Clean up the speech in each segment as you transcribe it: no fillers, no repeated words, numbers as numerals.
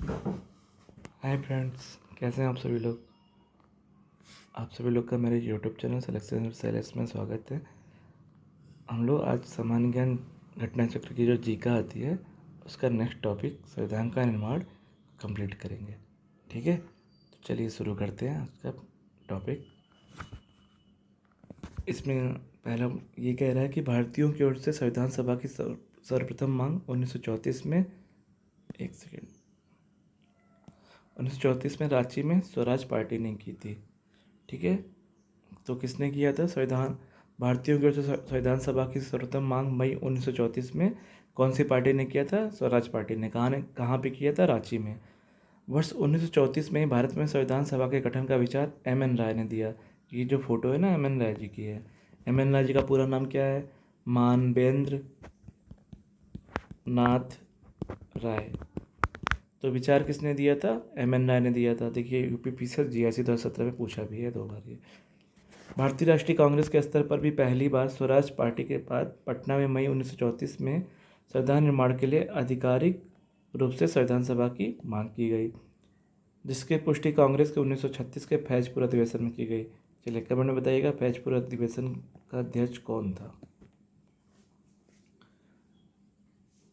Hi friends, कैसे हैं आप सभी लोग। आप सभी लोग का मेरे यूट्यूब चैनल सिलेक्शन सेलेस में स्वागत है। हम लोग आज सामान्य ज्ञान घटना चक्र की जो जीका आती है उसका नेक्स्ट टॉपिक संविधान का निर्माण कंप्लीट करेंगे। ठीक है, तो चलिए शुरू करते हैं आज का टॉपिक। इसमें पहला ये कह रहा है कि भारतीयों की ओर से संविधान सभा की सर्वप्रथम मांग 1934 में 1934 में रांची में स्वराज पार्टी ने की थी। ठीक है, तो किसने किया था? भारतीयों की ओर से संविधान सभा की सर्वोत्तम मांग मई 1934 में कौन सी पार्टी ने किया था? स्वराज पार्टी ने। कहाँ पे किया था? रांची में। वर्ष 1934 में ही भारत में संविधान सभा के गठन का विचार एम.एन. राय ने दिया। ये जो फोटो है ना, एम.एन. राय जी की है। एम.एन. राय जी का पूरा नाम क्या है? मानवेंद्र नाथ राय। तो विचार किसने दिया था? एम.एन. राय ने दिया था। देखिए, यूपीपीसीएल जीआईसी 2017 में पूछा भी है 2 बार ये। भारतीय राष्ट्रीय कांग्रेस के स्तर पर भी पहली बार स्वराज पार्टी के बाद पटना में मई 1934 में संविधान निर्माण के लिए आधिकारिक रूप से संविधान सभा की मांग की गई, जिसकी पुष्टि कांग्रेस के 1936 के फैजपुर अधिवेशन में की गई। चलिए कमेंट में बताइएगा, फैजपुर अधिवेशन का अध्यक्ष कौन था?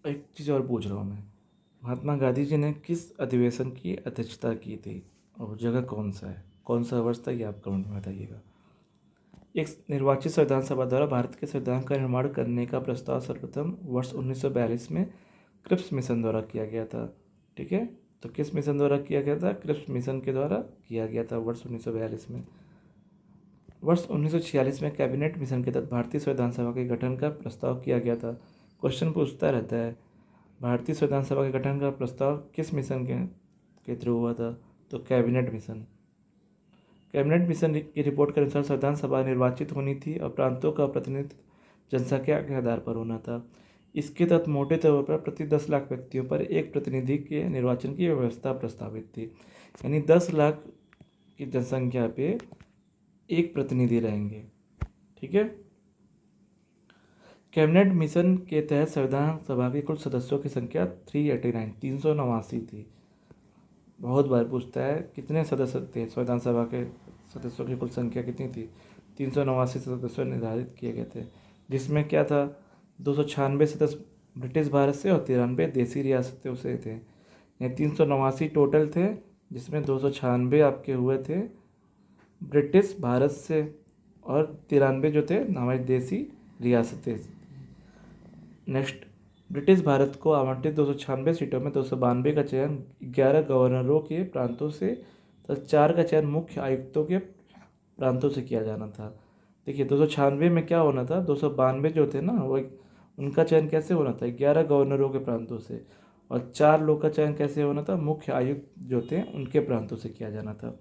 एक चीज़ और पूछ रहा हूँ मैं, महात्मा गांधी जी ने किस अधिवेशन की अध्यक्षता की थी और वो जगह कौन सा है, कौन सा वर्ष था, ये आप कमेंट में बताइएगा। एक निर्वाचित संविधान सभा द्वारा भारत के संविधान का निर्माण करने का प्रस्ताव सर्वप्रथम वर्ष 1942 में क्रिप्स मिशन द्वारा किया गया था। ठीक है, तो किस मिशन द्वारा किया गया था? क्रिप्स मिशन के द्वारा किया गया था वर्ष 1942 में। वर्ष 1946 में कैबिनेट मिशन के तहत भारतीय संविधान सभा के गठन का प्रस्ताव किया गया था। क्वेश्चन पूछता रहता है, भारतीय संविधान सभा के गठन का प्रस्ताव किस मिशन के थ्रू हुआ था? तो कैबिनेट मिशन। कैबिनेट मिशन की रिपोर्ट के अनुसार संविधान सभा निर्वाचित होनी थी और प्रांतों का प्रतिनिधित्व जनसंख्या के आधार पर होना था। इसके तहत मोटे तौर पर प्रति 10 लाख व्यक्तियों पर एक प्रतिनिधि के निर्वाचन की व्यवस्था प्रस्तावित थी। यानी 10 लाख की जनसंख्या पे एक प्रतिनिधि रहेंगे। ठीक है, कैबिनेट मिशन के तहत संविधान सभा के कुल सदस्यों की संख्या 389 थी। बहुत बार पूछता है कितने सदस्य थे संविधान सभा के सदस्यों की कुल संख्या कितनी थी? 389 सदस्य निर्धारित किए गए थे, जिसमें क्या था? 296 सदस्य ब्रिटिश भारत से और 93 देसी रियासतों से थे। ये 389 टोटल थे, जिसमें 296 आपके हुए थे ब्रिटिश भारत से और 93 जो थे हमारी देसी रियासतें। नेक्स्ट, ब्रिटिश भारत को आवंटित 296 सीटों में 292 का चयन 11 गवर्नरों के प्रांतों से तथा 4 का चयन मुख्य आयुक्तों के प्रांतों से किया जाना था। देखिए 296 में क्या होना था? 292 जो थे ना, वो उनका चयन कैसे होना था? 11 गवर्नरों के प्रांतों से। और 4 लोग का चयन कैसे होना था? मुख्य आयुक्त जो थे उनके प्रांतों से किया जाना था।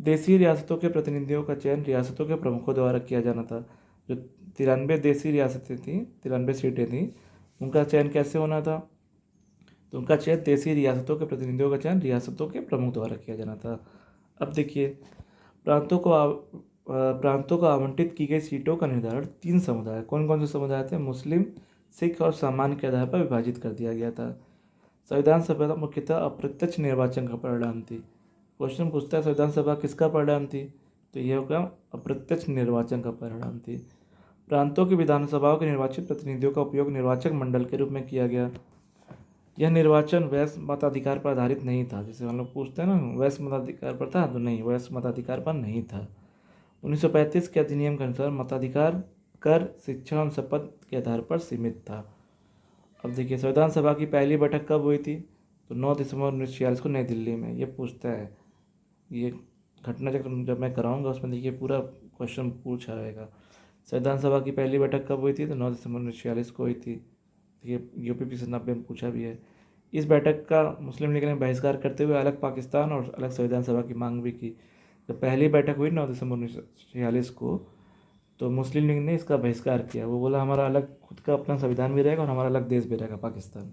देसी रियासतों के प्रतिनिधियों का चयन रियासतों के प्रमुखों द्वारा किया जाना था। जो 93 देसी रियासतें थीं, 93 सीटें थीं, उनका चयन कैसे होना था? तो उनका चयन देसी रियासतों के प्रतिनिधियों का चयन रियासतों के प्रमुख द्वारा किया जाना था। अब देखिए, प्रांतों को आवंटित की गई सीटों का निर्धारण 3 समुदाय, कौन कौन से समुदाय थे? मुस्लिम, सिख और सामान्य के आधार पर विभाजित कर दिया गया था। संविधान सभा मुख्यतः अप्रत्यक्ष निर्वाचन का परिणाम थी। क्वेश्चन पूछता है संविधान सभा किसका परिणाम थी? तो यह होगा अप्रत्यक्ष निर्वाचन का परिणाम थी। प्रांतों की विधानसभाओं के निर्वाचित प्रतिनिधियों का उपयोग निर्वाचक मंडल के रूप में किया गया। यह निर्वाचन वैश्य मताधिकार पर आधारित नहीं था। जैसे हम लोग पूछते हैं ना, वैश्य मताधिकार पर था? तो नहीं, वैश्य मताधिकार पर नहीं था। 1935 के अधिनियम के अनुसार मताधिकार कर, शिक्षा और शपथ के आधार पर सीमित था। अब देखिए, संविधान सभा की पहली बैठक कब हुई थी? तो 9 दिसंबर 1946 को नई दिल्ली में। ये पूछता है, ये घटना चक्र जब मैं कराऊंगा उसमें देखिए पूरा क्वेश्चन पूछा रहेगा। संविधान सभा की पहली बैठक कब हुई थी? तो 9 दिसंबर 1946 को हुई थी। ये यूपीपी से 90 में पूछा भी है। इस बैठक का मुस्लिम लीग ने बहिष्कार करते हुए अलग पाकिस्तान और अलग संविधान सभा की मांग भी की। जब पहली बैठक हुई 9 दिसंबर 1946 को, तो मुस्लिम लीग ने इसका बहिष्कार किया। वो बोला हमारा अलग खुद का अपना संविधान भी रहेगा और हमारा अलग देश भी रहेगा, पाकिस्तान।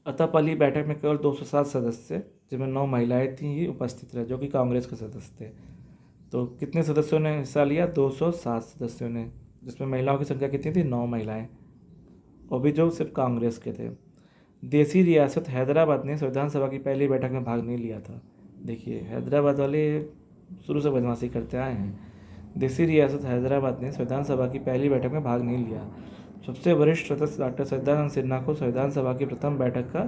अतः पहली बैठक में केवल 207 सदस्य, जिनमें 9 महिलाएं थीं, ही उपस्थित रहे, जो कि कांग्रेस के सदस्य थे। तो कितने सदस्यों ने हिस्सा लिया? 207 सदस्यों ने, जिसमें महिलाओं की संख्या कितनी थी? 9 महिलाएं, और भी जो सिर्फ कांग्रेस के थे। देसी रियासत हैदराबाद ने संविधान सभा की पहली बैठक में भाग नहीं लिया था। देखिए, हैदराबाद वाले शुरू से बदमाशी करते आए हैं। देसी रियासत हैदराबाद ने संविधान सभा की पहली बैठक में भाग नहीं लिया। सबसे वरिष्ठ सदस्य डॉक्टर सच्चिदानंद सिन्हा को संविधान सभा की प्रथम बैठक का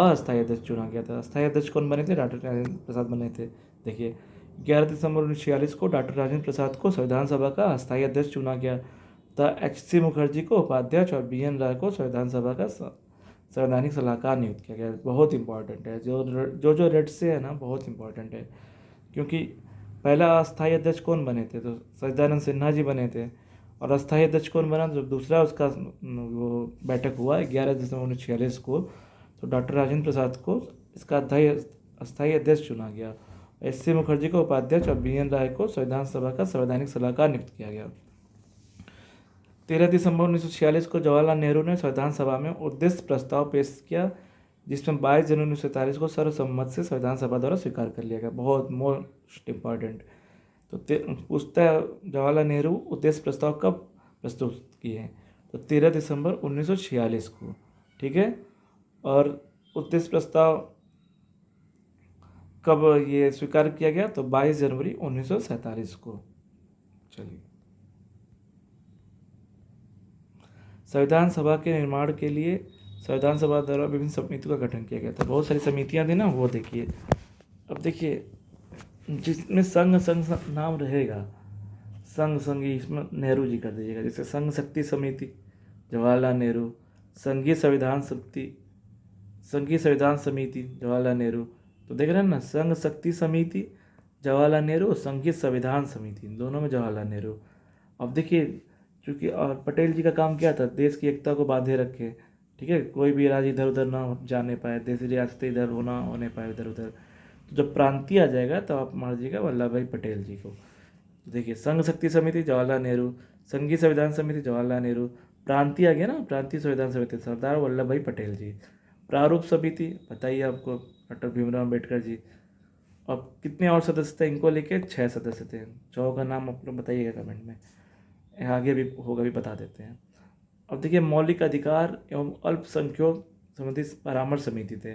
अस्थायी अध्यक्ष चुना गया था। अस्थायी अध्यक्ष कौन बने थे? डॉक्टर राजेंद्र प्रसाद बने थे। देखिए, 11 दिसंबर 1946 को डॉक्टर राजेंद्र प्रसाद को संविधान सभा का अस्थायी अध्यक्ष चुना गया तथा एच.सी. मुखर्जी को उपाध्यक्ष और बी.एन. राय को संविधान सभा का संवैधानिक सलाहकार नियुक्त किया गया। बहुत इंपॉर्टेंट है, जो रेड से है ना, बहुत इंपॉर्टेंट है, क्योंकि पहला अस्थायी अध्यक्ष कौन बने थे? तो सच्चिदानंद सिन्हा जी बने थे। और अस्थायी अध्यक्ष कौन बना? जब दूसरा उसका वो बैठक हुआ 11 दिसंबर 1946 को, तो डॉक्टर राजेंद्र प्रसाद को इसका अस्थायी अध्यक्ष चुना गया। एच.सी. मुखर्जी को उपाध्यक्ष और बी.एन. राय को संविधान सभा का संवैधानिक सलाहकार नियुक्त किया गया। 13 दिसंबर 1946 को जवाहरलाल नेहरू ने संविधान सभा में उद्देश्य प्रस्ताव पेश किया, जिसमें 22 जनवरी 1947 को सर्वसम्मत से संविधान सभा द्वारा स्वीकार कर लिया गया। बहुत मोस्ट इम्पॉर्टेंट। तो पूछता है जवाहरलाल नेहरू उद्देश्य प्रस्ताव कब प्रस्तुत किए? तो 13 दिसंबर 1946 को। ठीक है। और उद्देश्य प्रस्ताव कब ये स्वीकार किया गया? तो 22 जनवरी 1947 को। चलिए, संविधान सभा के निर्माण के लिए संविधान सभा द्वारा विभिन्न समितियों का गठन किया गया था। बहुत सारी समितियां थी ना, वो देखिए। अब देखिए, जिसमें संघ नाम रहेगा, संघी, इसमें नेहरू जी कर दीजिएगा। जैसे संघ शक्ति समिति जवाहरलाल नेहरू, संघीय संविधान समिति जवाहरलाल नेहरू। तो देख रहे हैं ना, संघ शक्ति समिति जवाहरलाल नेहरू, संघीय संविधान समिति, दोनों में जवाहरलाल नेहरू। अब देखिए, चूँकि और पटेल जी का काम क्या था? देश की एकता को बांधे रखे। ठीक है, कोई भी राज्य इधर उधर ना जाने पाए, देश रियासतें इधर होने पाए इधर उधर। तो जब प्रांतीय आ जाएगा तो आप मारिएगा वल्लभ भाई पटेल जी को। देखिए, संघ शक्ति समिति जवाहरलाल नेहरू, संघीय संविधान समिति जवाहरलाल नेहरू, प्रांतीय आ गया ना, प्रांतीय संविधान समिति सरदार वल्लभ भाई पटेल जी। प्रारूप समिति बताइए आपको, डॉक्टर भीमराव अम्बेडकर जी। अब कितने और सदस्य थे? इनको लेके 6 सदस्य थे। 6 का नाम आप लोग बताइएगा कमेंट में, आगे भी होगा भी बता देते हैं। अब देखिए, मौलिक अधिकार एवं अल्पसंख्यक संबंधी परामर्श समिति थे।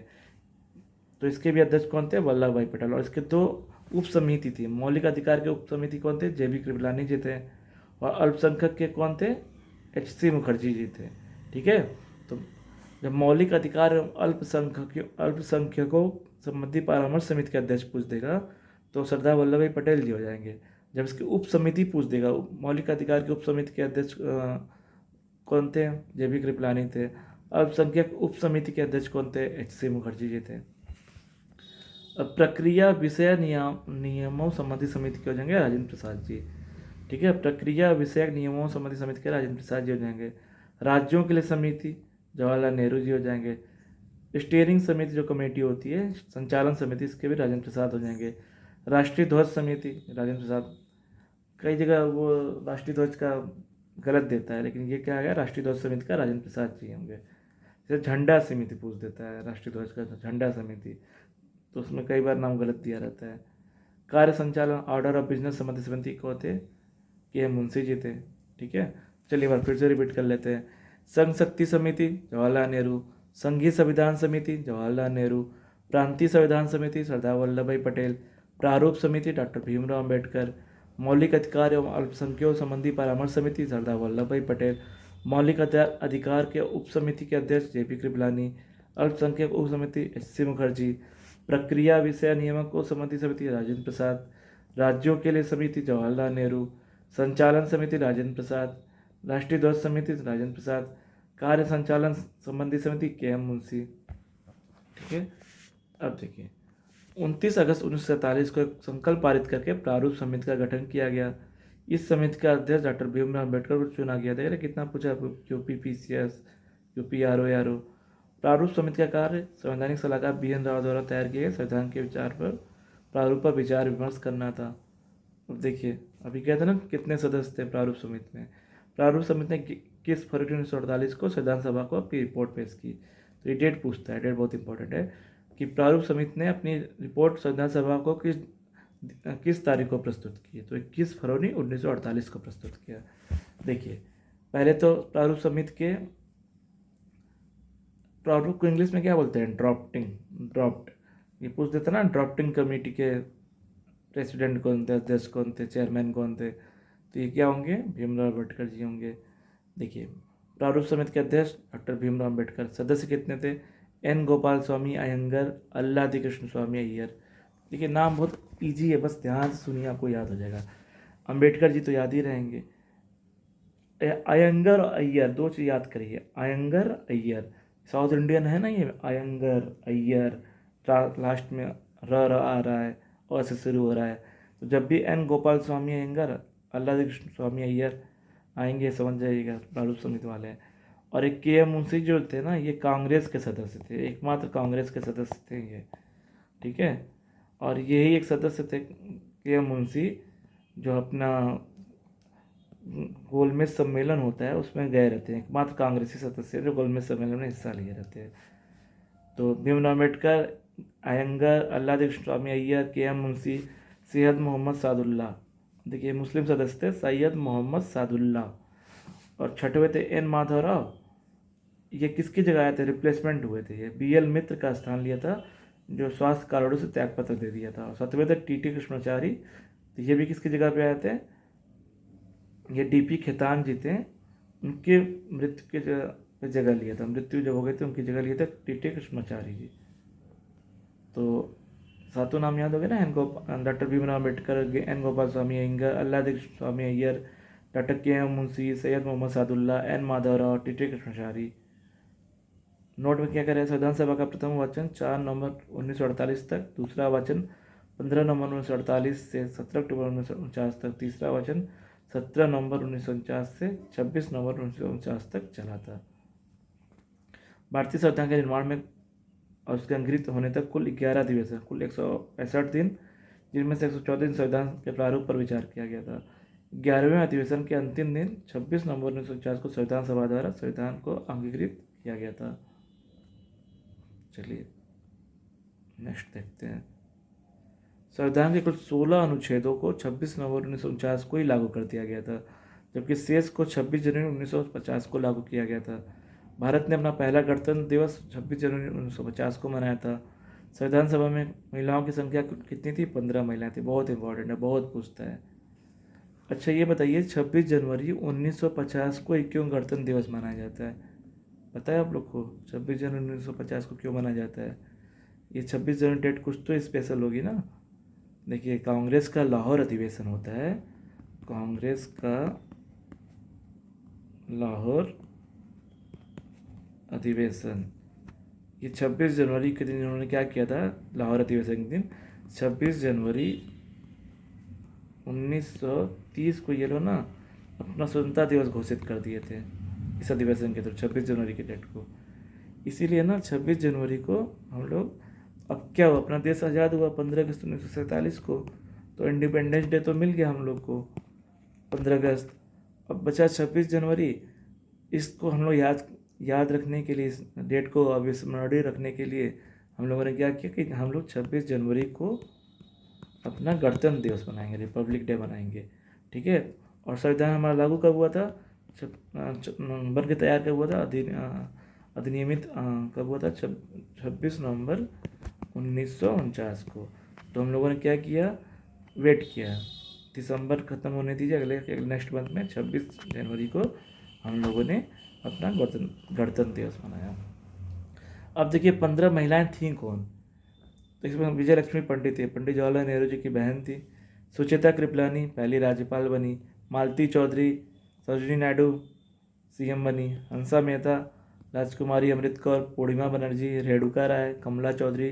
तो इसके भी अध्यक्ष कौन थे? वल्लभ भाई पटेल। और इसके 2 उप समिति थी। मौलिक अधिकार के उप समिति कौन थे? जे.बी. कृपलानी जी थे। और अल्पसंख्यक के कौन थे? एच.सी. मुखर्जी जी थे। ठीक है। तो जब मौलिक अधिकार एवं अल्पसंख्यकों संबंधी परामर्श समिति के अध्यक्ष पूछ देगा तो सरदार वल्लभ भाई पटेल जी हो जाएंगे। जब इसकी उप समिति पूछ देगा, मौलिक अधिकार की उप समिति के अध्यक्ष कौन थे? जे.बी. कृपलानी थे। अल्पसंख्यक उप समिति के अध्यक्ष कौन थे? एच.सी. मुखर्जी जी थे। अब प्रक्रिया विषय नियमों संबंधी समिति के हो जाएंगे राजेंद्र प्रसाद जी। ठीक है, प्रक्रिया विषयक नियमों संबंधी समिति के राजेंद्र प्रसाद जी हो जाएंगे। राज्यों के लिए समिति जवाहरलाल नेहरू जी हो जाएंगे। स्टीयरिंग समिति जो कमेटी होती है, संचालन समिति, इसके भी राजेंद्र प्रसाद हो जाएंगे। राष्ट्रीय ध्वज समिति राजेंद्र प्रसाद। कई जगह वो राष्ट्रीय ध्वज का गलत देता है, लेकिन ये क्या आ गया? राष्ट्रीय ध्वज समिति का राजेंद्र प्रसाद जी होंगे। जैसे झंडा समिति पूछ देता है, राष्ट्रीय ध्वज का झंडा समिति, तो उसमें कई बार नाम गलत दिया रहता है। कार्य संचालन ऑर्डर ऑफ बिजनेस संबंधी समिति को थे के मुंशी जी थे। ठीक है, चलिए बार फिर से रिपीट कर लेते हैं। संघ शक्ति समिति जवाहरलाल नेहरू, संघीय संविधान समिति जवाहरलाल नेहरू, प्रांतीय संविधान समिति सरदार वल्लभ भाई पटेल, प्रारूप समिति डॉक्टर भीमराव अम्बेडकर, मौलिक अधिकार एवं अल्पसंख्यकों संबंधी परामर्श समिति सरदार वल्लभ भाई पटेल, मौलिक अधिकार के उप समिति के अध्यक्ष जे.बी. कृपलानी, अल्पसंख्यक उप समिति एच.सी. मुखर्जी, प्रक्रिया विषय नियामकों संबंधी समिति राजेंद्र प्रसाद, राज्यों के लिए समिति जवाहरलाल नेहरू, संचालन समिति राजेंद्र प्रसाद, राष्ट्रीय ध्वज समिति राजेंद्र प्रसाद, कार्य संचालन संबंधी समिति के.एम. मुंशी। ठीक है। अब देखिए, 29 अगस्त 1947 को एक संकल्प पारित करके प्रारूप समिति का गठन किया गया। इस समिति का अध्यक्ष डॉक्टर भीमराव अम्बेडकर को चुना गया। देख रहे कितना पूछा? यूपीपीसीएस, यूपीआरओ। प्रारूप समिति का कार्य संवैधानिक सलाहकार बी.एन. राव द्वारा तैयार किए गए संविधान के विचार पर प्रारूप पर विचार विमर्श करना था। अब देखिए, अभी कहते ना कितने सदस्य थे प्रारूप समिति में। प्रारूप समिति ने 21 फरवरी 1948 को संविधान सभा को अपनी रिपोर्ट पेश की। तो ये डेट पूछता है, डेट बहुत इंपॉर्टेंट है कि प्रारूप समिति ने अपनी रिपोर्ट संविधान सभा को किस तारीख को प्रस्तुत की। तो 21 फरवरी 1948 को प्रस्तुत किया। देखिए, पहले तो प्रारूप समिति के प्रारूप को इंग्लिश में क्या बोलते हैं? ड्राफ्ट। ये पूछ देते ना, ड्राफ्टिंग कमेटी के प्रेसिडेंट कौन थे, अध्यक्ष कौन थे, चेयरमैन कौन थे, तो ये क्या होंगे? भीमराव अम्बेडकर जी होंगे। देखिए, प्रारूप समिति के अध्यक्ष डॉक्टर भीमराव अम्बेडकर। सदस्य कितने थे? एन गोपाल स्वामी अयंगर, अल्लादी कृष्ण स्वामी अय्यर। देखिए, नाम बहुत ईजी है, बस ध्यान से सुनिए, आपको याद हो जाएगा। अम्बेडकर जी तो याद ही रहेंगे। अयंगर और अय्यर, दो चीज़ याद करिए, अयंगर अय्यर। साउथ इंडियन है ना ये, अयंगर अय्यर, लास्ट में र आ रहा है और से शुरू हो रहा है। तो जब भी एन गोपाल स्वामी अयंगर, अल्लादी कृष्ण स्वामी अय्यर आएंगे, समझ जाइएगा प्रारूप समिति वाले हैं। और एक के एम मुंशी जो थे ना, ये कांग्रेस के सदस्य थे, एकमात्र कांग्रेस के सदस्य थे ये, ठीक है। और यही एक सदस्य थे के एम मुंशी, जो अपना गोलमेज सम्मेलन होता है उसमें गए रहते हैं, एकमात्र कांग्रेसी सदस्य जो गोलमेज सम्मेलन में हिस्सा लिए रहते हैं। तो भीमराव अम्बेडकर, अयंगर, अल्लादी कृष्ण स्वामी अय्यर, के एम मुंशी, सैयद मोहम्मद सादुल्ला। देखिए, मुस्लिम सदस्य थे सैयद मोहम्मद सादुल्ला। और छठवें थे एन माधवराव। ये किसकी जगह आए थे? रिप्लेसमेंट हुए थे ये, बी एल मित्र का स्थान लिया था, जो स्वास्थ्य कारणों से त्यागपत्र दे दिया था। और सातवें थे टी टी कृष्णाचारी। तो ये भी किसकी जगह पे आए थे? ये डी पी खेतान जी थे, उनके मृत्यु के पे जगह लिया था, मृत्यु जब हो गई थी उनकी जगह लिए थे टी टी कृष्णाचारी जी। तो सातों नाम याद हो गए ना, doctor Bhimrao Ambedkar, N Gopal Swami Ayyangar, Alladi Krishna Swami Ayyar, doctor K M Munshi, Syed Mohammad Saadulla, N Madhavrao, T T Krishnachari. Note में क्या करें? संविधान सभा का प्रथम वाचन 4 नवंबर 1948 तक, दूसरा वाचन 15 नवंबर 1948 से 17 अक्टूबर 1949 तक, तीसरा वाचन 17 नवंबर 1949 से 26 नवंबर 1949 तक चला था। भारतीय संविधान के निर्माण में और उसके अंगीकृत होने तक कुल 11 अधिवेशन, कुल 165 दिन, जिनमें से 114 दिन संविधान के प्रारूप पर विचार किया गया था। 11वें अधिवेशन के अंतिम दिन 26 नवंबर 1949 को संविधान सभा द्वारा संविधान को अंगीकृत किया गया था। चलिए नेक्स्ट देखते हैं। संविधान के कुल 16 अनुच्छेदों को 26 नवंबर 1949 को ही लागू कर दिया गया था, जबकि शेष को 26 जनवरी 1950 को लागू किया गया था। भारत ने अपना पहला गणतंत्र दिवस 26 जनवरी 1950 को मनाया था। संविधान सभा में महिलाओं की संख्या कितनी थी? 15 महिलाएं थी। बहुत इंपॉर्टेंट है, बहुत पूछता है। अच्छा, ये बताइए 26 जनवरी 1950 को क्यों गणतंत्र दिवस मनाया जाता है? पता है आप लोग को 26 जनवरी 1950 को क्यों मनाया जाता है? ये 26 जनवरी डेट कुछ तो स्पेशल होगी ना। देखिए, कांग्रेस का लाहौर अधिवेशन होता है, कांग्रेस का लाहौर अधिवेशन। ये 26 जनवरी के दिन इन्होंने क्या किया था? लाहौर अधिवेशन के दिन 26 जनवरी 1930 को ये लोग ना अपना स्वतंत्रता दिवस घोषित कर दिए थे, इस अधिवेशन के थ्रू 26 जनवरी की डेट को। इसीलिए ना 26 जनवरी को हम लोग, अब क्या हुआ, अपना देश आज़ाद हुआ 15 अगस्त 1947 को, तो इंडिपेंडेंस डे तो मिल गया हम लोग को 15 अगस्त। अब बचा 26 जनवरी, इसको हम लोग याद रखने के लिए, इस डेट को अविस्मरणीय रखने के लिए हम लोगों ने क्या किया कि हम लोग 26 जनवरी को अपना गणतंत्र दिवस मनाएंगे, रिपब्लिक डे मनाएंगे, ठीक है। और संविधान हमारा लागू कब हुआ था? बन के तैयार कब हुआ था? अधिनियमित कब हुआ था? 26 नवंबर 1949 को। तो हम लोगों ने क्या किया? वेट किया, दिसंबर ख़त्म होने दीजिए, अगले नेक्स्ट मंथ में 26 जनवरी को हम लोगों ने अपना गणतंत्र दिवस मनाया। अब देखिए 15 महिलाएं थीं कौन? तो इसमें विजय लक्ष्मी पंडित थी, पंडित जवाहरलाल नेहरू जी की बहन थी। सुचेता कृपलानी पहली राज्यपाल बनी। मालती चौधरी, सरोजिनी नायडू सीएम बनी। हंसा मेहता, राजकुमारी अमृत कौर, पूर्णिमा बनर्जी, रेणुका राय, कमला चौधरी,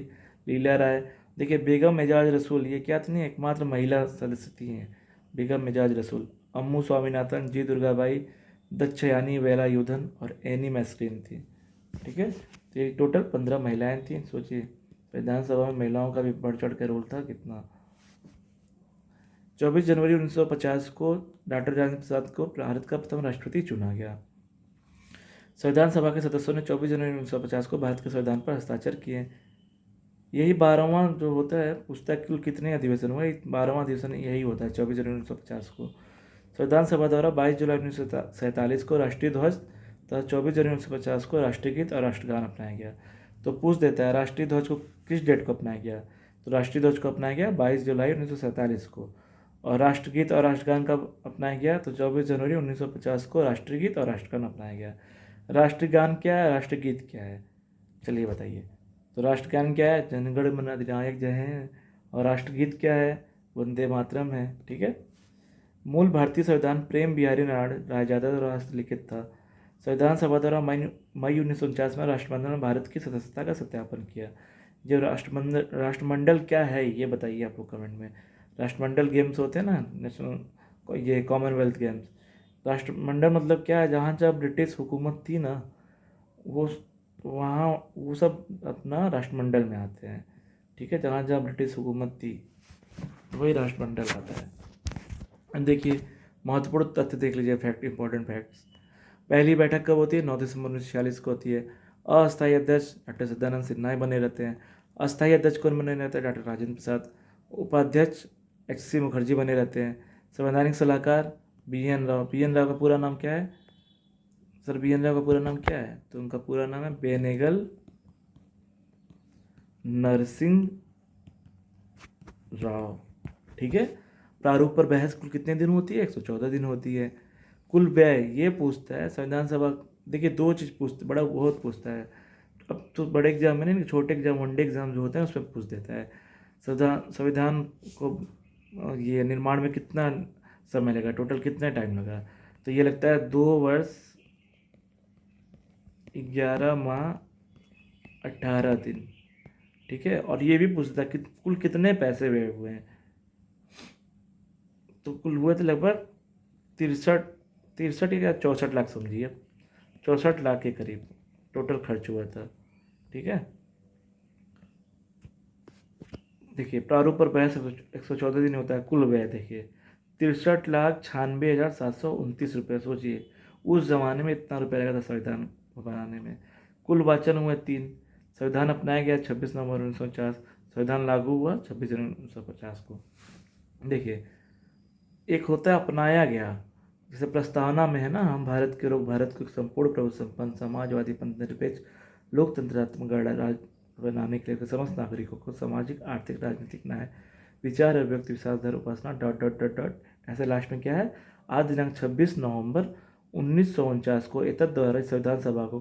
लीला राय। देखिए, बेगम एजाज रसूल, ये क्या थी? एकमात्र महिला सदस्य थी हैं, बेगम एजाज रसूल। अम्मू स्वामीनाथन, जी दुर्गाबाई, दक्षयानी वेलायुधन और एनी मैस्क्रीन थी, ठीक है। तो ये टोटल 15 महिलाएं थीं। सोचिए, विधानसभा में महिलाओं का भी बढ़ चढ़ के रोल था कितना। 24 जनवरी 1950 को डॉक्टर राजेंद्र प्रसाद को भारत का प्रथम राष्ट्रपति चुना गया। संविधान सभा के सदस्यों ने 24 जनवरी 1950 को भारत के संविधान पर हस्ताक्षर किए। यही 12वां जो होता है, पुस्तक कुल कितने अधिवेशन हुए? 12वां अधिवेशन यही होता है 24 जनवरी 1950 को। संविधान सभा द्वारा 22 जुलाई 1947 को राष्ट्रीय ध्वज तो 24 जनवरी 1950 को राष्ट्रीय गीत और राष्ट्रगान अपनाया गया। तो पूछ देता है राष्ट्रीय ध्वज को किस डेट को अपनाया गया, तो राष्ट्रीय ध्वज को अपनाया गया 22 जुलाई 1947 को। और राष्ट्रगीत और राष्ट्रगान कब अपनाया गया, तो 24 जनवरी 1950 को राष्ट्रीय गीत और राष्ट्रगान अपनाया गया। राष्ट्रगान क्या है, राष्ट्रगीत क्या है, चलिए बताइए। तो राष्ट्रगान क्या है, जनगण मन अधिनायक जय है, और राष्ट्रगीत क्या है, वंदे मातरम है। ठीक है। मूल भारतीय संविधान प्रेम बिहारी रायजादा द्वारा हस्तलिखित था। संविधान सभा द्वारा मई 1949 में राष्ट्रमंडल ने भारत की सदस्यता का सत्यापन किया। जो राष्ट्रमंडल क्या है ये बताइए आप लोग कमेंट में। राष्ट्रमंडल गेम्स होते हैं ना, नेशनल ये कॉमनवेल्थ गेम्स। राष्ट्रमंडल मतलब क्या है, जहाँ जब ब्रिटिश हुकूमत थी ना, वो वहाँ वो सब अपना राष्ट्रमंडल में आते हैं। ठीक है, जहाँ जहाँ ब्रिटिश हुकूमत थी वही राष्ट्रमंडल आता है। देखिए महत्वपूर्ण तथ्य देख लीजिए, फैक्ट, इंपॉर्टेंट फैक्ट्स। पहली बैठक कब होती है, 9 दिसंबर 1946 को होती है। अस्थायी अध्यक्ष डॉक्टर सदानंद सिन्हा ही बने रहते हैं। अस्थायी अध्यक्ष कौन बने रहते हैं, डॉक्टर राजेंद्र प्रसाद। उपाध्यक्ष HC मुखर्जी बने रहते हैं। संवैधानिक सलाहकार BN राव। BN राव का पूरा नाम क्या है सर, BN राव का पूरा नाम क्या है, तो उनका पूरा नाम है बेनेगल नरसिंह राव। ठीक है। प्रारूप पर बहस कुल कितने दिन होती है, 114 दिन होती है। कुल व्यय ये पूछता है संविधान सभा। देखिए दो चीज़ पूछते, बड़ा बहुत पूछता है। अब तो बड़े एग्जाम में नहीं, छोटे एग्जाम, वनडे एग्जाम जो होते हैं उसमें पूछ देता है। संविधान को ये निर्माण में कितना समय लगा, टोटल कितना टाइम लगा, तो ये लगता है 2 वर्ष 11 माह 18 दिन। ठीक है। और ये भी पूछता है कि कुल कितने पैसे व्यय हुए हैं, तो कुल हुए थे लगभग 63 या 64 लाख समझिए, 64 लाख के करीब टोटल खर्च हुआ था। ठीक है। देखिए प्रारूप पर बहस 114 दिन होता है। कुल व्यय देखिए 63,96,729 रुपये। सोचिए उस ज़माने में इतना रुपया लगा था संविधान को बनाने में। कुल वाचन हुए 3। संविधान अपनाया गया 26 नवंबर 1949। संविधान लागू हुआ 26 जनवरी 1950 को। देखिए एक होता है अपनाया गया, जैसे प्रस्तावना में है ना, हम भारत के लोग भारत को एक संपूर्ण प्रभु संपन्न समाजवादी पंथनिरपेक्ष लोकतंत्रात्मक गणराज्य बनाने के लिए समस्त नागरिकों को सामाजिक आर्थिक राजनीतिक न्याय विचार अभिव्यक्ति विश्वास धर्म उपासना डॉट डॉट डॉट डॉट ऐसे लास्ट में क्या है, आज दिनांक 26 नवंबर 1949 को एतद द्वारा संविधान सभा को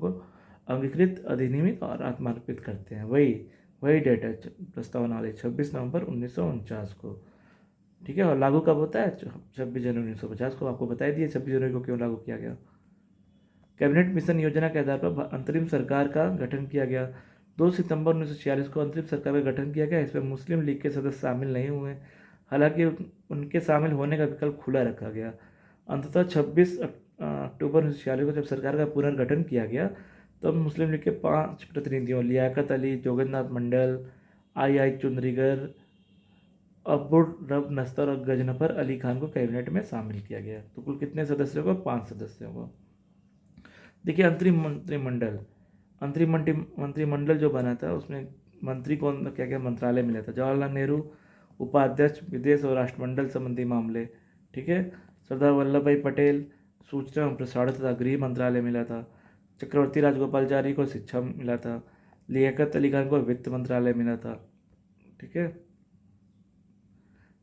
अंगीकृत अधिनियमित और आत्मार्पित करते हैं। वही डेट है प्रस्तावना वाली 26 नवंबर 1949 को। ठीक है। और लागू कब होता है, 26 जनवरी 1950 को। आपको बता दिए 26 जनवरी को क्यों लागू किया गया। कैबिनेट मिशन योजना के आधार पर अंतरिम सरकार का गठन किया गया। 2 सितंबर 1946 को अंतरिम सरकार का गठन किया गया। इसमें मुस्लिम लीग के सदस्य शामिल नहीं हुए, हालांकि उनके शामिल होने का विकल्प खुला रखा गया। अंततः 26 अक्टूबर 1946 को जब सरकार का पुनर्गठन किया गया, तब मुस्लिम लीग के 5 प्रतिनिधियों लियाकत अली, जोगेंद्रनाथ मंडल, आई चुंद्रीगर, अब्दुल रब नस्तर और गजनफर अली खान को कैबिनेट में शामिल किया गया। तो कुल कितने सदस्यों को, 5 सदस्यों को। देखिए अंतरिम मंत्रिमंडल, मंत्रिमंडल जो बना था उसमें मंत्री कौन, क्या क्या मंत्रालय मिला था। जवाहरलाल नेहरू उपाध्यक्ष विदेश और राष्ट्रमंडल संबंधी मामले। ठीक है। सरदार वल्लभ भाई पटेल सूचना एवं प्रसारण तथा गृह मंत्रालय मिला था। चक्रवर्ती राजगोपालचारी को शिक्षा मिला था। लियाकत अली खान को वित्त मंत्रालय मिला था। ठीक है।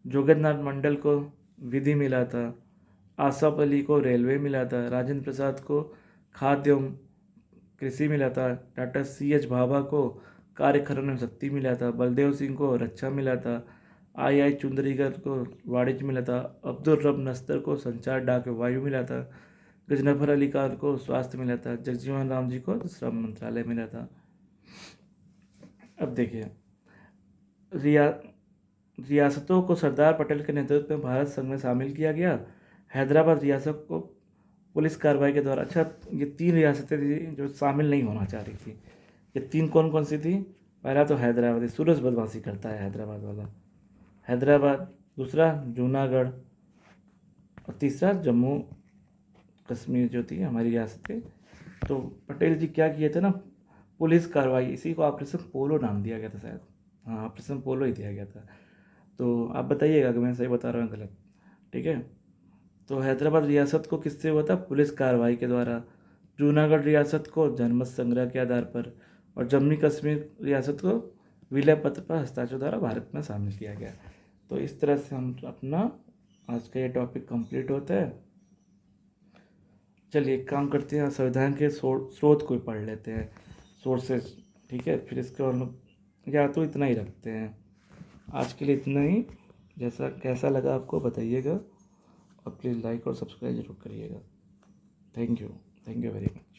जोगेंद्रनाथ मंडल को विधि मिला था। आसफ अली को रेलवे मिला था। राजेंद्र प्रसाद को खाद्य एवं कृषि मिला था। डॉक्टर CH भाभा को कार्य खनन एवं शक्ति मिला था। बलदेव सिंह को रक्षा मिला था। आई चुंदरीगर को वाणिज्य मिला था। अब्दुल रब नस्तर को संचार डाक वायु मिला था। गजनफर अली खान को स्वास्थ्य मिला था। जगजीवन राम जी को श्रम मंत्रालय मिला था। अब देखिए रियासतों को सरदार पटेल के नेतृत्व में भारत संघ में शामिल किया गया। हैदराबाद रियासत को पुलिस कार्रवाई के द्वारा, अच्छा ये 3 रियासतें थी जो शामिल नहीं होना चाह रही थी। ये 3 कौन कौन सी थी, पहला तो हैदराबाद, सूरज बदमाशी करता है हैदराबाद वाला, हैदराबाद। दूसरा जूनागढ़, और तीसरा जम्मू कश्मीर जो थी हमारी रियासतें। तो पटेल जी क्या किए थे ना, पुलिस कार्रवाई, इसी को ऑपरेशन पोलो नाम दिया गया था शायद। हाँ ऑपरेशन पोलो ही दिया गया था। तो आप बताइएगा अगर मैं सही बता रहा हूँ गलत। ठीक है। तो हैदराबाद रियासत को किससे हुआ था, पुलिस कार्रवाई के द्वारा। जूनागढ़ रियासत को जनमत संग्रह के आधार पर और जम्मू कश्मीर रियासत को विलय पत्र पर हस्ताक्षर द्वारा भारत में शामिल किया गया। तो इस तरह से हम अपना आज का ये टॉपिक कंप्लीट होता है। चलिए एक काम करते हैं, संविधान के स्रोत को पढ़ लेते हैं, सोर्सेस। ठीक है, फिर इसके और या तो इतना ही रखते हैं आज के लिए, इतना ही। जैसा कैसा लगा आपको बताइएगा और प्लीज़ लाइक और सब्सक्राइब जरूर करिएगा। Thank you very much.